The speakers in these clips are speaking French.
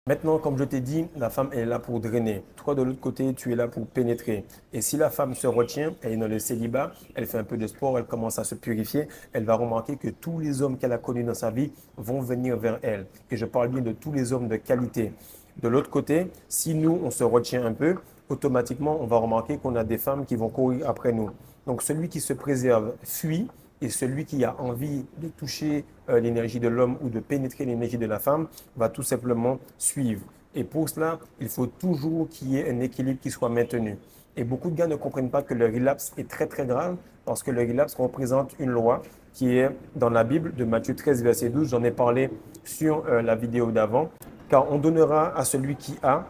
Maintenant, comme je t'ai dit, la femme elle est là pour drainer. Toi, de l'autre côté, tu es là pour pénétrer. Et si la femme se retient, elle est dans le célibat, elle fait un peu de sport, elle commence à se purifier, elle va remarquer que tous les hommes qu'elle a connus dans sa vie vont venir vers elle. Et je parle bien de tous les hommes de qualité. De l'autre côté, si nous, on se retient un peu, automatiquement, on va remarquer qu'on a des femmes qui vont courir après nous. Donc, celui qui se préserve fuit et celui qui a envie de toucher l'énergie de l'homme ou de pénétrer l'énergie de la femme va tout simplement suivre. Et pour cela, il faut toujours qu'il y ait un équilibre qui soit maintenu. Et beaucoup de gars ne comprennent pas que le relapse est très très grave parce que le relapse représente une loi qui est dans la Bible de Matthieu 13, verset 12. J'en ai parlé sur la vidéo d'avant. Car on donnera à celui qui a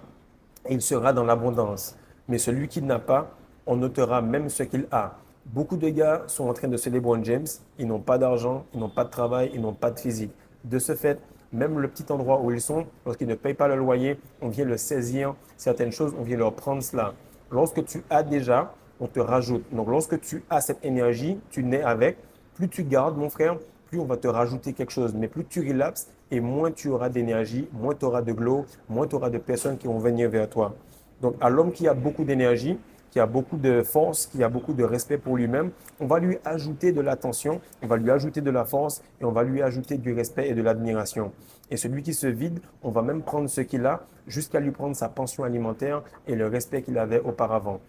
et il sera dans l'abondance. Mais celui qui n'a pas, on notera même ce qu'il a. Beaucoup de gars sont en train de se LeBron James, ils n'ont pas d'argent, ils n'ont pas de travail, ils n'ont pas de physique. De ce fait, même le petit endroit où ils sont, lorsqu'ils ne payent pas le loyer, on vient le saisir. Certaines choses, on vient leur prendre cela. Lorsque tu as déjà, on te rajoute. Donc lorsque tu as cette énergie, tu nais avec. Plus tu gardes, mon frère, plus on va te rajouter quelque chose. Mais plus tu relapses et moins tu auras d'énergie, moins tu auras de glow, moins tu auras de personnes qui vont venir vers toi. Donc à l'homme qui a beaucoup d'énergie, qui a beaucoup de force, qui a beaucoup de respect pour lui-même, on va lui ajouter de l'attention, on va lui ajouter de la force et on va lui ajouter du respect et de l'admiration. Et celui qui se vide, on va même prendre ce qu'il a jusqu'à lui prendre sa pension alimentaire et le respect qu'il avait auparavant.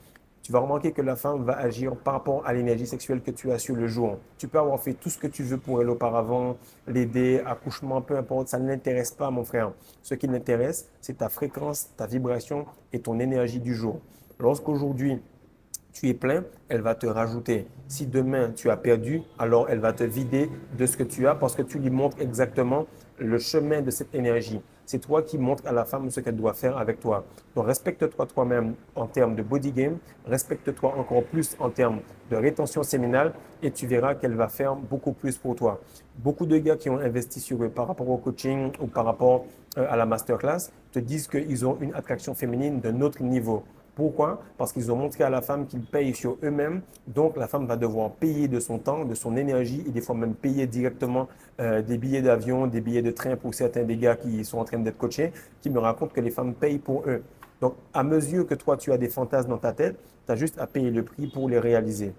Tu vas remarquer que la femme va agir par rapport à l'énergie sexuelle que tu as sur le jour. Tu peux avoir fait tout ce que tu veux pour elle auparavant, l'aider, accouchement, peu importe, ça ne l'intéresse pas, mon frère. Ce qui l'intéresse, c'est ta fréquence, ta vibration et ton énergie du jour. Lorsqu'aujourd'hui, tu es plein, elle va te rajouter. Si demain tu as perdu, alors elle va te vider de ce que tu as parce que tu lui montres exactement le chemin de cette énergie. C'est toi qui montres à la femme ce qu'elle doit faire avec toi. Donc respecte-toi toi-même en termes de body game, respecte-toi encore plus en termes de rétention séminale et tu verras qu'elle va faire beaucoup plus pour toi. Beaucoup de gars qui ont investi sur eux par rapport au coaching ou par rapport à la masterclass te disent qu'ils ont une attraction féminine d'un autre niveau. Pourquoi? Parce qu'ils ont montré à la femme qu'ils payent sur eux-mêmes. Donc, la femme va devoir payer de son temps, de son énergie et des fois même payer directement des billets d'avion, des billets de train pour certains des gars qui sont en train d'être coachés, qui me racontent que les femmes payent pour eux. Donc, à mesure que toi, tu as des fantasmes dans ta tête, tu as juste à payer le prix pour les réaliser.